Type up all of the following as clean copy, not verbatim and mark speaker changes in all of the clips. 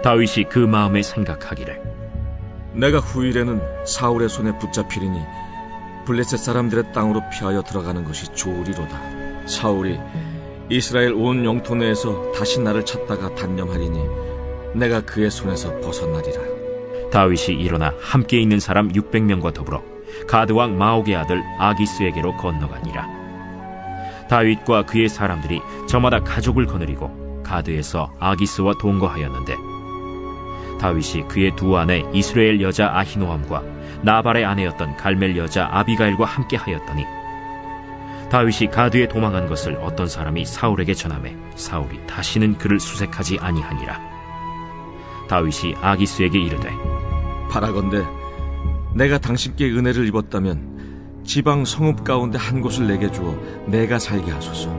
Speaker 1: 다윗이 그 마음에 생각하기를
Speaker 2: 내가 후일에는 사울의 손에 붙잡히리니 블레셋 사람들의 땅으로 피하여 들어가는 것이 좋으리로다. 사울이 이스라엘 온 영토 내에서 다시 나를 찾다가 단념하리니 내가 그의 손에서 벗어나리라.
Speaker 1: 다윗이 일어나 함께 있는 사람 600명과 더불어 가드왕 마옥의 아들 아기스에게로 건너가니라. 다윗과 그의 사람들이 저마다 가족을 거느리고 가드에서 아기스와 동거하였는데 다윗이 그의 두 아내 이스라엘 여자 아히노함과 나발의 아내였던 갈멜 여자 아비가일과 함께 하였더니 다윗이 가드에 도망한 것을 어떤 사람이 사울에게 전하매 사울이 다시는 그를 수색하지 아니하니라. 다윗이 아기스에게 이르되
Speaker 2: 바라건대 내가 당신께 은혜를 입었다면 지방 성읍 가운데 한 곳을 내게 주어 내가 살게 하소서.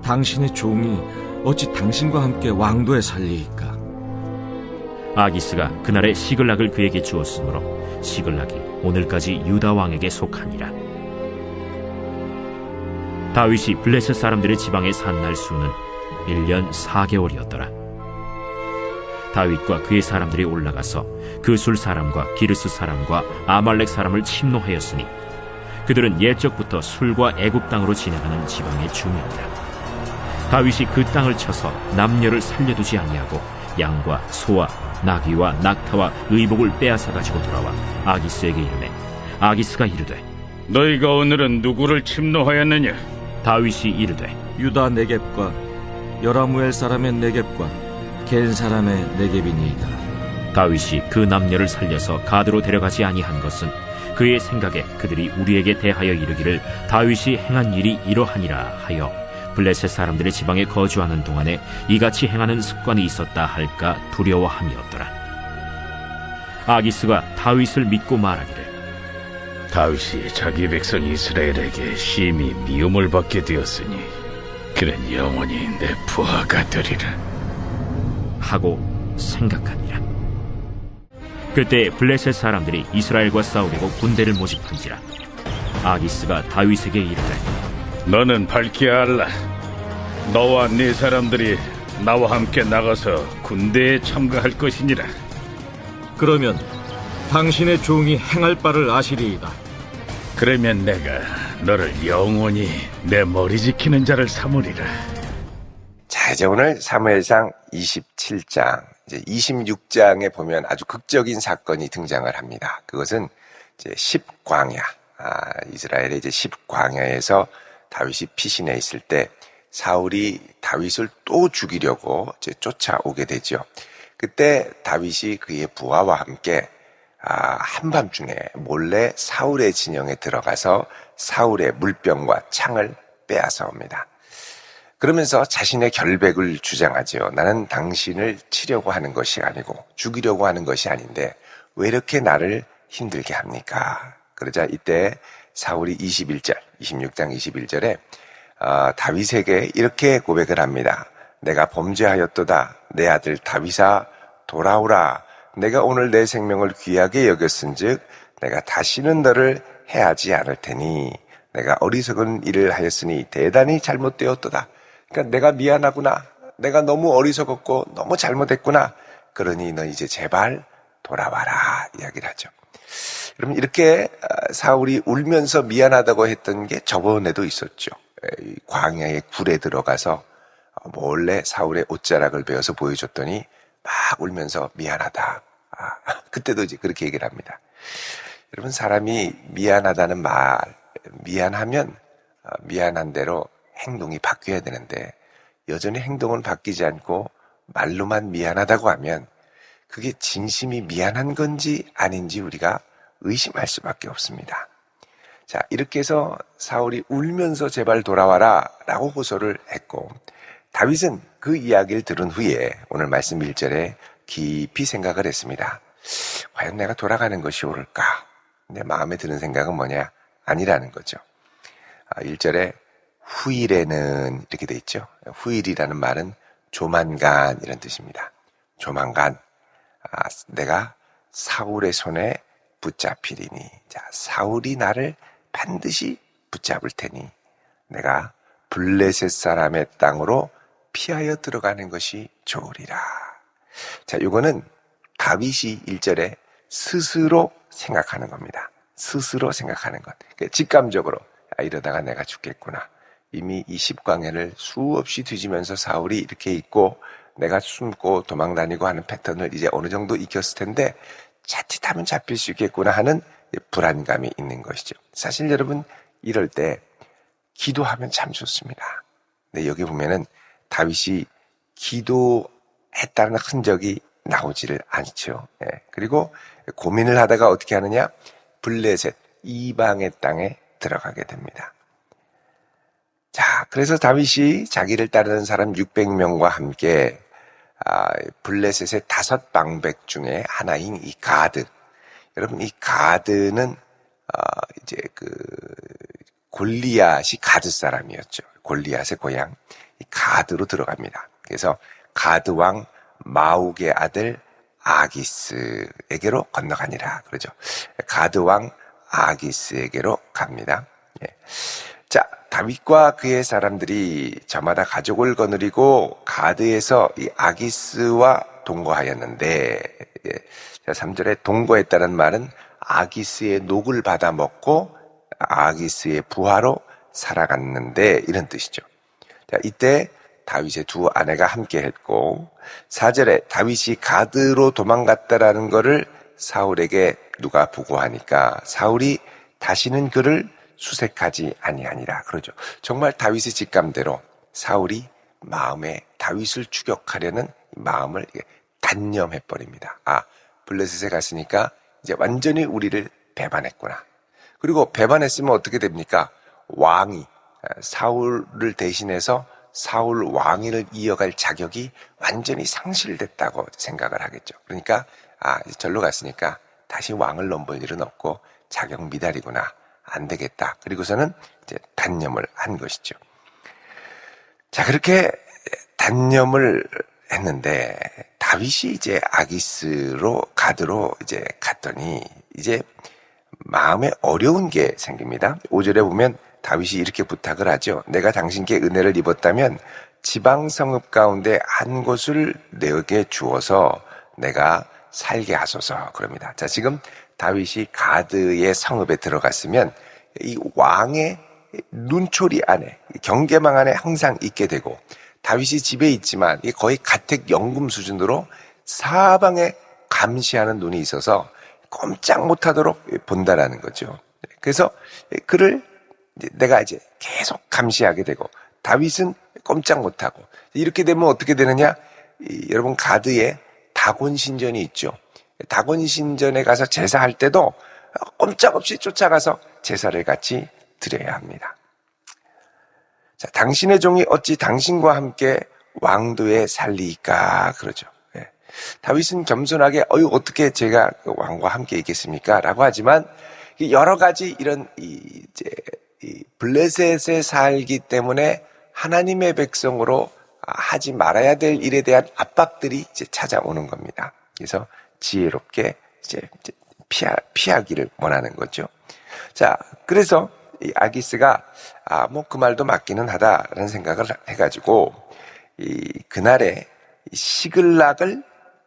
Speaker 2: 당신의 종이 어찌 당신과 함께 왕도에 살리이까?
Speaker 1: 아기스가 그날에 시글락을 그에게 주었으므로 시글락이 오늘까지 유다 왕에게 속하니라. 다윗이 블레셋 사람들의 지방에 산 날 수는 1년 4개월이었더라. 다윗과 그의 사람들이 올라가서 그술 사람과 기르스 사람과 아말렉 사람을 침노하였으니 그들은 옛적부터 술과 애굽 땅으로 진행하는 지방의 주민이라. 다윗이 그 땅을 쳐서 남녀를 살려두지 아니하고 양과 소와 나귀와 낙타와 의복을 빼앗아 가지고 돌아와 아기스에게 이르매 아기스가 이르되
Speaker 3: 너희가 오늘은 누구를 침노하였느냐?
Speaker 1: 다윗이 이르되
Speaker 2: 유다 네겝과 여라무엘 사람의 네겝과 겐 사람의 네겝이니이다.
Speaker 1: 다윗이 그 남녀를 살려서 가드로 데려가지 아니한 것은 그의 생각에 그들이 우리에게 대하여 이르기를 다윗이 행한 일이 이러하니라 하여 블레셋 사람들의 지방에 거주하는 동안에 이같이 행하는 습관이 있었다 할까 두려워함이었더라. 아기스가 다윗을 믿고 말하기를
Speaker 3: 다윗이 자기 백성 이스라엘에게 심히 미움을 받게 되었으니 그는 영원히 내 부하가 되리라
Speaker 1: 하고 생각하니라. 그때 블레셋 사람들이 이스라엘과 싸우려고 군대를 모집한지라. 아기스가 다윗에게 이르되
Speaker 3: 너는 밝히 알라. 너와 네 사람들이 나와 함께 나가서 군대에 참가할 것이니라.
Speaker 2: 그러면 당신의 종이 행할 바를 아시리이다.
Speaker 3: 그러면 내가 너를 영원히 내 머리 지키는 자를 삼으리라.
Speaker 4: 자, 이제 오늘 사무엘상 27장, 이제 26장에 보면 아주 극적인 사건이 등장을 합니다. 그것은 이제 10광야, 이스라엘의 이제 10광야에서 다윗이 피신해 있을 때 사울이 다윗을 또 죽이려고 이제 쫓아오게 되죠. 그때 다윗이 그의 부하와 함께 한밤중에 몰래 사울의 진영에 들어가서 사울의 물병과 창을 빼앗아 옵니다. 그러면서 자신의 결백을 주장하죠. 나는 당신을 치려고 하는 것이 아니고 죽이려고 하는 것이 아닌데 왜 이렇게 나를 힘들게 합니까? 그러자 이때 사울이 26장 21절에 다윗에게 이렇게 고백을 합니다. 내가 범죄하였도다. 내 아들 다윗아 돌아오라. 내가 오늘 내 생명을 귀하게 여겼은즉 내가 다시는 너를 해하지 않을 테니 내가 어리석은 일을 하였으니 대단히 잘못되었도다. 그러니까 내가 미안하구나. 내가 너무 어리석었고 너무 잘못했구나. 그러니 너 이제 제발 돌아와라 이야기를 하죠. 그럼 이렇게 사울이 울면서 미안하다고 했던 게 저번에도 있었죠. 광야의 굴에 들어가서 몰래 사울의 옷자락을 베어서 보여줬더니 막 울면서 미안하다. 그때도 이제 그렇게 얘기를 합니다. 여러분, 사람이 미안하다는 말, 미안하면 미안한 대로 행동이 바뀌어야 되는데 여전히 행동은 바뀌지 않고 말로만 미안하다고 하면 그게 진심이 미안한 건지 아닌지 우리가 의심할 수밖에 없습니다. 자, 이렇게 해서 사울이 울면서 제발 돌아와라 라고 호소를 했고 다윗은 그 이야기를 들은 후에 오늘 말씀 1절에 깊이 생각을 했습니다. 과연 내가 돌아가는 것이 옳을까? 내 마음에 드는 생각은 뭐냐? 아니라는 거죠. 1절에 후일에는 이렇게 돼 있죠. 후일이라는 말은 조만간 이런 뜻입니다. 조만간 내가 사울의 손에 붙잡히리니, 자, 사울이 나를 반드시 붙잡을 테니 내가 블레셋 사람의 땅으로 피하여 들어가는 것이 좋으리라. 자, 이거는 다윗이 1절에 스스로 생각하는 겁니다. 스스로 생각하는 것. 그러니까 직감적으로 이러다가 내가 죽겠구나. 이미 이 10광야를 수없이 뒤지면서 사울이 이렇게 있고 내가 숨고 도망다니고 하는 패턴을 이제 어느 정도 익혔을 텐데 자칫하면 잡힐 수 있겠구나 하는 불안감이 있는 것이죠. 사실 여러분 이럴 때 기도하면 참 좋습니다. 근데 여기 보면은 다윗이 기도했다는 흔적이 나오지를 않죠. 그리고 고민을 하다가 어떻게 하느냐? 블레셋 이방의 땅에 들어가게 됩니다. 자, 그래서 다윗이 자기를 따르는 사람 600명과 함께 블레셋의 5방백 중에 하나인 이 가드. 여러분 이 가드는 이제 골리앗이 가드 사람이었죠. 골리앗의 고향 이 가드로 들어갑니다. 그래서 가드 왕 마옥의 아들 아기스에게로 건너가니라 그러죠. 가드 왕 아기스에게로 갑니다. 자, 다윗과 그의 사람들이 저마다 가족을 거느리고 가드에서 이 아기스와 동거하였는데, 자, 3절에 동거했다는 말은 아기스의 녹을 받아 먹고 아기스의 부하로 살아갔는데 이런 뜻이죠. 자, 이때 다윗의 두 아내가 함께 했고 4절에 다윗이 가드로 도망갔다라는 것을 사울에게 누가 보고하니까 사울이 다시는 그를 수색하지 아니하니라 그러죠. 정말 다윗의 직감대로 사울이 마음에 다윗을 추격하려는 마음을 단념해버립니다. 블레셋에 갔으니까 이제 완전히 우리를 배반했구나. 그리고 배반했으면 어떻게 됩니까? 왕이 사울을 대신해서 사울 왕위를 이어갈 자격이 완전히 상실됐다고 생각을 하겠죠. 그러니까 절로 갔으니까 다시 왕을 넘볼 일은 없고 자격 미달이구나. 안 되겠다. 그리고서는 이제 단념을 한 것이죠. 자, 그렇게 단념을 했는데 다윗이 이제 아기스로 가드로 이제 갔더니 이제 마음에 어려운 게 생깁니다. 5절에 보면 다윗이 이렇게 부탁을 하죠. 내가 당신께 은혜를 입었다면 지방 성읍 가운데 한 곳을 내게 주어서 내가 살게 하소서 그럽니다. 자, 지금 다윗이 가드의 성읍에 들어갔으면 이 왕의 눈초리 안에 경계망 안에 항상 있게 되고 다윗이 집에 있지만 거의 가택연금 수준으로 사방에 감시하는 눈이 있어서 꼼짝 못하도록 본다라는 거죠. 그래서 그를 내가 이제 계속 감시하게 되고 다윗은 꼼짝 못하고 이렇게 되면 어떻게 되느냐? 여러분 가드에 다곤신전이 있죠. 다곤신전에 가서 제사할 때도 꼼짝없이 쫓아가서 제사를 같이 드려야 합니다. 자, 당신의 종이 어찌 당신과 함께 왕도에 살리까 그러죠. 다윗은 겸손하게 어떻게 제가 왕과 함께 있겠습니까? 라고 하지만 여러 가지 이런 블레셋에 살기 때문에 하나님의 백성으로 하지 말아야 될 일에 대한 압박들이 이제 찾아오는 겁니다. 그래서 지혜롭게 이제 피하기를 원하는 거죠. 자, 그래서 이 아기스가 그 말도 맞기는 하다라는 생각을 해가지고 그날에 시글락을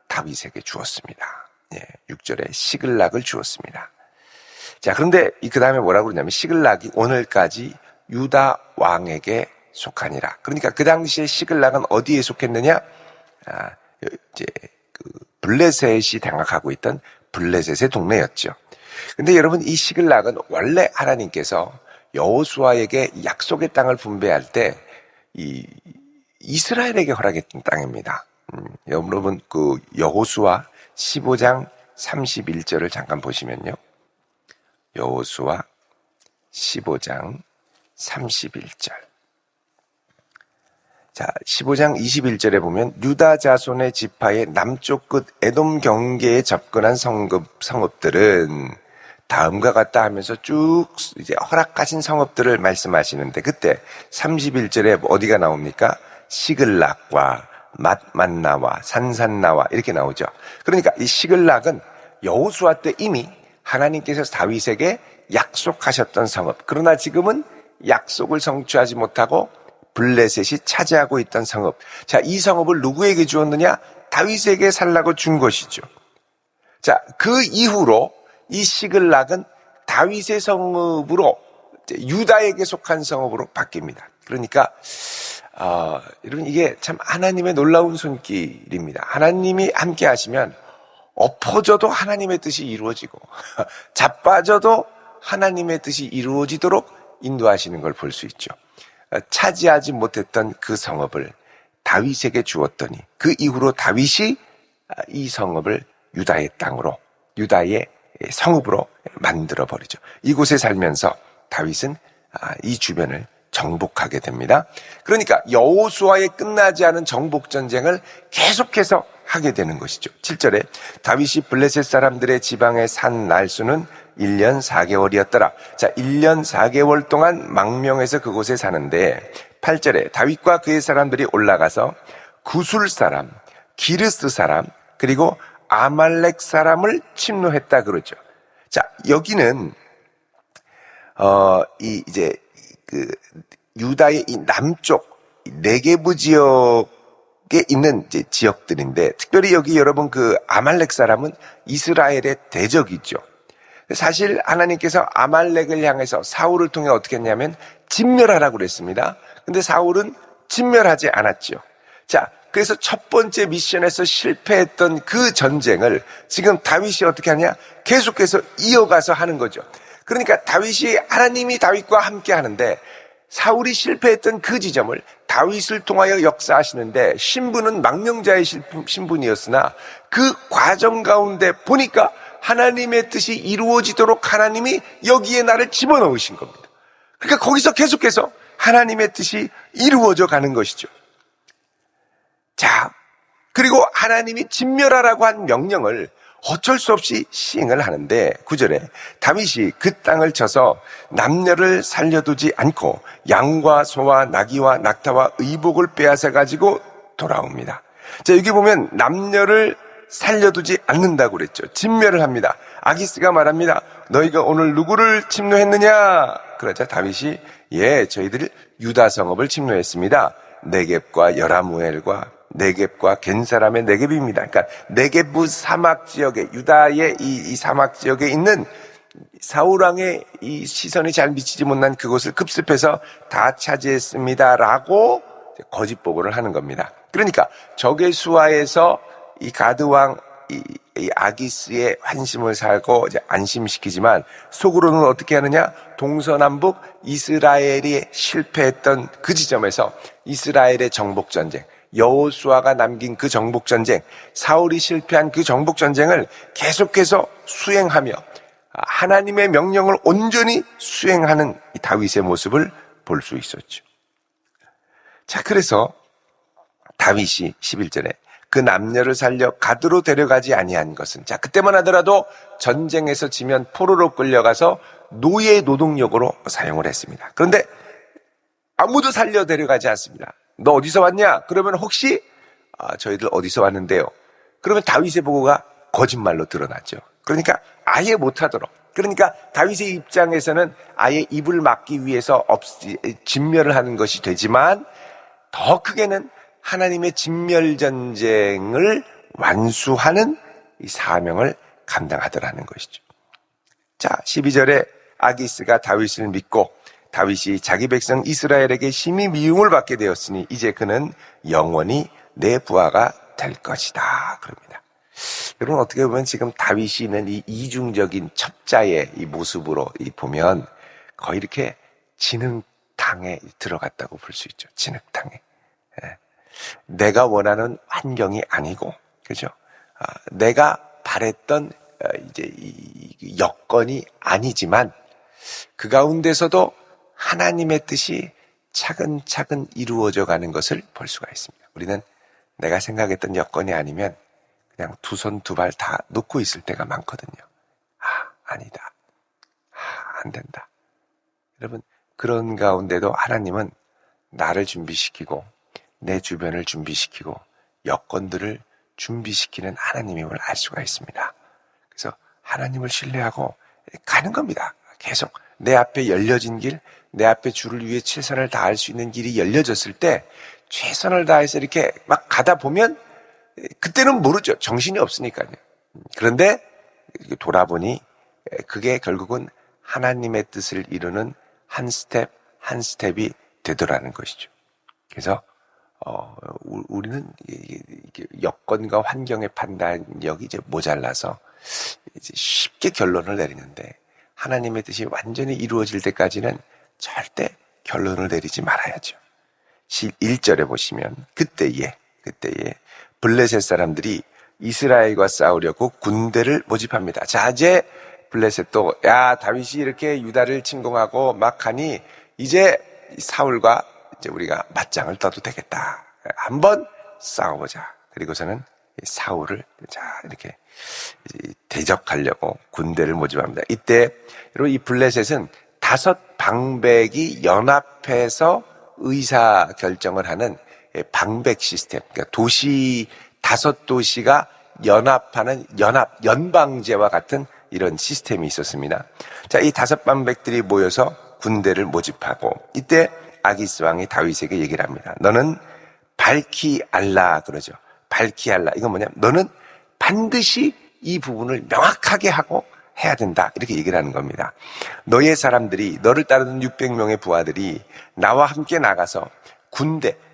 Speaker 4: 다윗에게 주었습니다. 6절에 시글락을 주었습니다. 자, 그런데 그 다음에 뭐라고 그러냐면 시글락이 오늘까지 유다 왕에게 속하니라. 그러니까 그 당시에 시글락은 어디에 속했느냐? 이제 블레셋이 장악하고 있던 블레셋의 동네였죠. 근데 여러분 이 시글락은 원래 하나님께서 여호수아에게 약속의 땅을 분배할 때 이스라엘에게 허락했던 땅입니다. 여러분 여호수아 15장 31절을 잠깐 보시면요. 여호수아 15장 31절. 자, 15장 21절에 보면 유다 자손의 지파의 남쪽 끝 에돔 경계에 접근한 성읍들은 다음과 같다 하면서 쭉 이제 허락하신 성읍들을 말씀하시는데 그때 31절에 어디가 나옵니까? 시글락과 맛만나와 산산나와 이렇게 나오죠. 그러니까 이 시글락은 여호수아 때 이미 하나님께서 다윗에게 약속하셨던 성읍. 그러나 지금은 약속을 성취하지 못하고 블레셋이 차지하고 있던 성읍. 자, 이 성읍을 누구에게 주었느냐? 다윗에게 살라고 준 것이죠. 자, 그 이후로 이 시글락은 다윗의 성읍으로 유다에게 속한 성읍으로 바뀝니다. 그러니까 여러분 이게 참 하나님의 놀라운 손길입니다. 하나님이 함께 하시면 엎어져도 하나님의 뜻이 이루어지고 자빠져도 하나님의 뜻이 이루어지도록 인도하시는 걸 볼 수 있죠. 차지하지 못했던 그 성읍을 다윗에게 주었더니 그 이후로 다윗이 이 성읍을 유다의 땅으로, 유다의 성읍으로 만들어버리죠. 이곳에 살면서 다윗은 이 주변을 정복하게 됩니다. 그러니까 여호수아에 끝나지 않은 정복전쟁을 계속해서 하게 되는 것이죠. 7절에 다윗이 블레셋 사람들의 지방에 산 날수는 1년 4개월이었더라. 자, 1년 4개월 동안 망명해서 그곳에 사는데 8절에 다윗과 그의 사람들이 올라가서 구술 사람, 기르스 사람, 그리고 아말렉 사람을 침노했다 그러죠. 자, 여기는 이제 그 유다의 이 남쪽 네게부 지역에 있는 이제 지역들인데, 특별히 여기 여러분 그 아말렉 사람은 이스라엘의 대적이죠. 사실 하나님께서 아말렉을 향해서 사울을 통해 어떻게 했냐면 진멸하라고 그랬습니다. 근데 사울은 진멸하지 않았죠. 자, 그래서 첫 번째 미션에서 실패했던 그 전쟁을 지금 다윗이 어떻게 하냐? 계속해서 이어가서 하는 거죠. 그러니까 하나님이 다윗과 함께 하는데 사울이 실패했던 그 지점을 다윗을 통하여 역사하시는데, 신분은 망명자의 신분이었으나 그 과정 가운데 보니까 하나님의 뜻이 이루어지도록 하나님이 여기에 나를 집어넣으신 겁니다. 그러니까 거기서 계속해서 하나님의 뜻이 이루어져 가는 것이죠. 자, 그리고 하나님이 진멸하라고 한 명령을 어쩔 수 없이 시행을 하는데 9절에 다윗이 그 땅을 쳐서 남녀를 살려두지 않고 양과 소와 나귀와 낙타와 의복을 빼앗아 가지고 돌아옵니다. 자, 여기 보면 남녀를 살려두지 않는다고 그랬죠. 진멸을 합니다. 아기스가 말합니다. 너희가 오늘 누구를 침노했느냐? 그러자 다윗이 저희들이 유다 성읍을 침노했습니다. 네겝과 여라무엘과 네겝과 겐 사람의 네겝입니다. 그러니까 네겝부 사막 지역에, 유다의 이 사막 지역에 있는 사울왕의 이 시선이 잘 미치지 못한 그곳을 급습해서 다 차지했습니다라고 거짓 보고를 하는 겁니다. 그러니까 적의 수하에서 이 가드왕 이 아기스의 환심을 사고 이제 안심시키지만 속으로는 어떻게 하느냐? 동서남북 이스라엘이 실패했던 그 지점에서 이스라엘의 정복전쟁, 여호수아가 남긴 그 정복전쟁, 사울이 실패한 그 정복전쟁을 계속해서 수행하며 하나님의 명령을 온전히 수행하는 이 다윗의 모습을 볼 수 있었죠. 자, 그래서 다윗이 11절에 그 남녀를 살려 가드로 데려가지 아니한 것은, 자, 그때만 하더라도 전쟁에서 지면 포로로 끌려가서 노예 노동력으로 사용을 했습니다. 그런데 아무도 살려 데려가지 않습니다. 너 어디서 왔냐? 그러면 혹시 저희들 어디서 왔는데요? 그러면 다윗의 보고가 거짓말로 드러나죠. 그러니까 아예 못하도록, 그러니까 다윗의 입장에서는 아예 입을 막기 위해서 진멸을 하는 것이 되지만 더 크게는 하나님의 진멸전쟁을 완수하는 이 사명을 감당하더라는 것이죠. 자, 12절에 아기스가 다윗을 믿고 다윗이 자기 백성 이스라엘에게 심히 미움을 받게 되었으니 이제 그는 영원히 내 부하가 될 것이다. 그럽니다. 여러분, 어떻게 보면 지금 다윗이 있는 이 이중적인 첩자의 이 모습으로 보면 거의 이렇게 진흙탕에 들어갔다고 볼 수 있죠. 진흙탕에. 내가 원하는 환경이 아니고, 그죠? 내가 바랬던 이제 이 여건이 아니지만 그 가운데서도 하나님의 뜻이 차근차근 이루어져 가는 것을 볼 수가 있습니다. 우리는 내가 생각했던 여건이 아니면 그냥 두 손 두 발 다 놓고 있을 때가 많거든요. 아니다. 안 된다. 여러분, 그런 가운데도 하나님은 나를 준비시키고 내 주변을 준비시키고 여건들을 준비시키는 하나님임을 알 수가 있습니다. 그래서 하나님을 신뢰하고 가는 겁니다. 계속 내 앞에 열려진 길, 내 앞에 주를 위해 최선을 다할 수 있는 길이 열려졌을 때 최선을 다해서 이렇게 막 가다 보면 그때는 모르죠. 정신이 없으니까요. 그런데 돌아보니 그게 결국은 하나님의 뜻을 이루는 한 스텝 한 스텝이 되더라는 것이죠. 그래서 우리는 이게 여건과 환경의 판단력이 이제 모자라서 이제 쉽게 결론을 내리는데, 하나님의 뜻이 완전히 이루어질 때까지는 절대 결론을 내리지 말아야죠. 1절에 보시면 그때에 블레셋 사람들이 이스라엘과 싸우려고 군대를 모집합니다. 자, 이제 블레셋도 야, 다윗이 이렇게 유다를 침공하고 막 하니 이제 사울과 이제 우리가 맞짱을 떠도 되겠다. 한번 싸워보자. 그리고서는 사울을 자 이렇게 대적하려고 군대를 모집합니다. 이때 여러분, 이 블레셋은 5 방백이 연합해서 의사 결정을 하는 방백 시스템, 그러니까 도시 5도시가 연합하는 연방제와 같은 이런 시스템이 있었습니다. 자, 이 5 방백들이 모여서 군대를 모집하고, 이때 아기스 왕이 다윗에게 얘기를 합니다. 너는 밝히 알라 그러죠. 밝히 알라. 이건 뭐냐면 너는 반드시 이 부분을 명확하게 하고 해야 된다. 이렇게 얘기를 하는 겁니다. 너의 사람들이, 너를 따르는 600명의 부하들이 나와 함께 나가서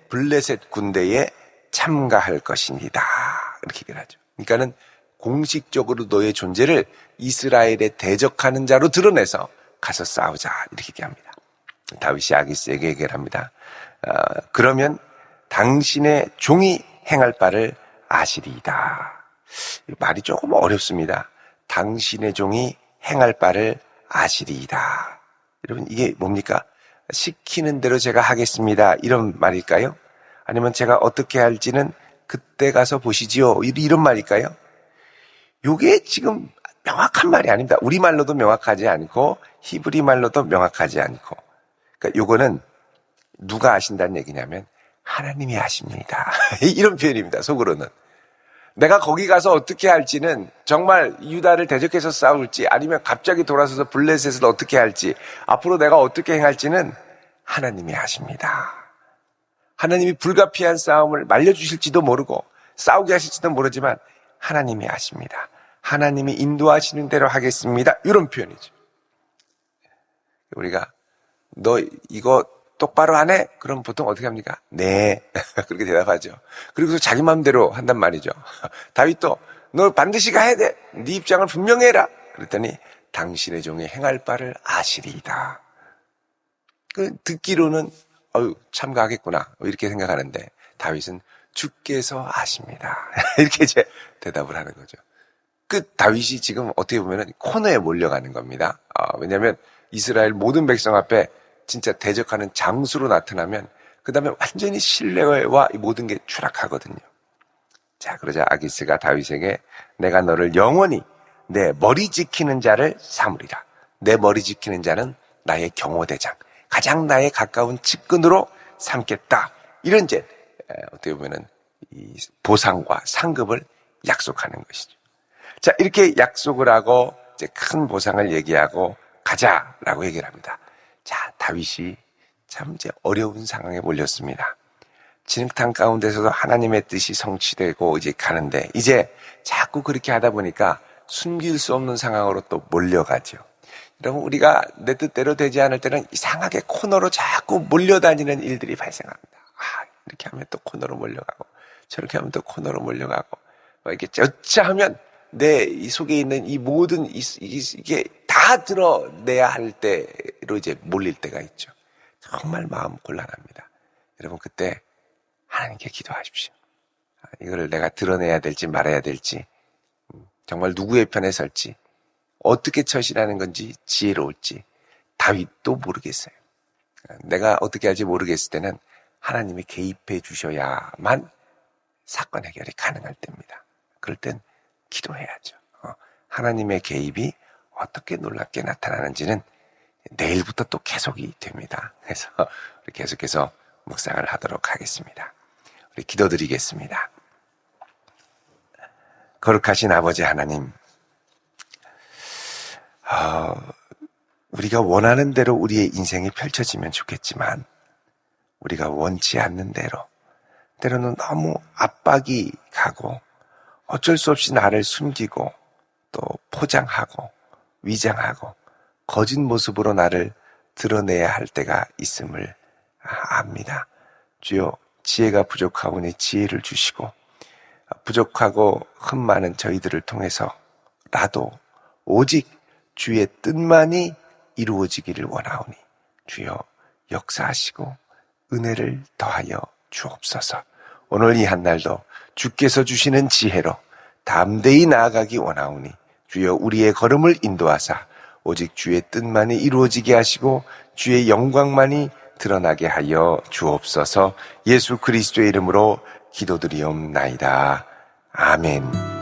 Speaker 4: 블레셋 군대에 참가할 것입니다. 이렇게 얘기를 하죠. 그러니까는 공식적으로 너의 존재를 이스라엘에 대적하는 자로 드러내서 가서 싸우자. 이렇게 얘기합니다. 다윗이 아기스에게 얘기를 합니다. 그러면 당신의 종이 행할 바를 아시리이다. 말이 조금 어렵습니다. 당신의 종이 행할 바를 아시리이다. 여러분, 이게 뭡니까? 시키는 대로 제가 하겠습니다. 이런 말일까요? 아니면 제가 어떻게 할지는 그때 가서 보시지요. 이런 말일까요? 요게 지금 명확한 말이 아닙니다. 우리말로도 명확하지 않고 히브리 말로도 명확하지 않고. 그러니까 요거는 누가 아신다는 얘기냐면 하나님이 아십니다. 이런 표현입니다. 속으로는. 내가 거기 가서 어떻게 할지는, 정말 유다를 대적해서 싸울지 아니면 갑자기 돌아서서 블레셋을 어떻게 할지, 앞으로 내가 어떻게 행할지는 하나님이 아십니다. 하나님이 불가피한 싸움을 말려주실지도 모르고 싸우게 하실지도 모르지만 하나님이 아십니다. 하나님이 인도하시는 대로 하겠습니다. 이런 표현이죠. 우리가 너 이거 똑바로 안 해? 그럼 보통 어떻게 합니까? 네. 그렇게 대답하죠. 그리고서 자기 마음대로 한단 말이죠. 다윗도 너 반드시 가야 돼. 네 입장을 분명히 해라. 그랬더니 당신의 종이 행할 바를 아시리이다. 듣기로는 참가하겠구나 이렇게 생각하는데, 다윗은 주께서 아십니다. 이렇게 이제 대답을 하는 거죠. 다윗이 지금 어떻게 보면 코너에 몰려가는 겁니다. 왜냐하면 이스라엘 모든 백성 앞에 진짜 대적하는 장수로 나타나면 그 다음에 완전히 신뢰와 모든 게 추락하거든요. 자, 그러자 아기스가 다윗에게 내가 너를 영원히 내 머리 지키는 자를 삼으리라. 내 머리 지키는 자는 나의 경호대장, 가장 나의 가까운 측근으로 삼겠다. 이런 이제 어떻게 보면은 이 보상과 상급을 약속하는 것이죠. 자, 이렇게 약속을 하고 이제 큰 보상을 얘기하고 가자라고 얘기를 합니다. 자, 다윗이 참 이제 어려운 상황에 몰렸습니다. 진흙탕 가운데서도 하나님의 뜻이 성취되고 이제 가는데, 이제 자꾸 그렇게 하다 보니까 숨길 수 없는 상황으로 또 몰려가죠. 여러분, 우리가 내 뜻대로 되지 않을 때는 이상하게 코너로 자꾸 몰려다니는 일들이 발생합니다. 이렇게 하면 또 코너로 몰려가고, 저렇게 하면 또 코너로 몰려가고, 이렇게 쩌하면 내 이 속에 있는 이 모든 이게 다 드러내야 할 때로 이제 몰릴 때가 있죠. 정말 마음 곤란합니다. 여러분, 그때 하나님께 기도하십시오. 이거를 내가 드러내야 될지 말아야 될지, 정말 누구의 편에 설지, 어떻게 처신하는 건지 지혜로울지 다윗도 모르겠어요. 내가 어떻게 할지 모르겠을 때는 하나님이 개입해 주셔야만 사건 해결이 가능할 때입니다. 그럴 땐 기도해야죠. 하나님의 개입이 어떻게 놀랍게 나타나는지는 내일부터 또 계속이 됩니다. 그래서 우리 계속해서 묵상을 하도록 하겠습니다. 우리 기도드리겠습니다. 거룩하신 아버지 하나님, 우리가 원하는 대로 우리의 인생이 펼쳐지면 좋겠지만 우리가 원치 않는 대로 때로는 너무 압박이 가고 어쩔 수 없이 나를 숨기고 또 포장하고 위장하고 거짓 모습으로 나를 드러내야 할 때가 있음을 압니다. 주여, 지혜가 부족하오니 지혜를 주시고 부족하고 흠 많은 저희들을 통해서라도 오직 주의 뜻만이 이루어지기를 원하오니 주여 역사하시고 은혜를 더하여 주옵소서. 오늘 이 한날도 주께서 주시는 지혜로 담대히 나아가기 원하오니 주여 우리의 걸음을 인도하사 오직 주의 뜻만이 이루어지게 하시고 주의 영광만이 드러나게 하여 주옵소서. 예수 그리스도의 이름으로 기도드리옵나이다. 아멘.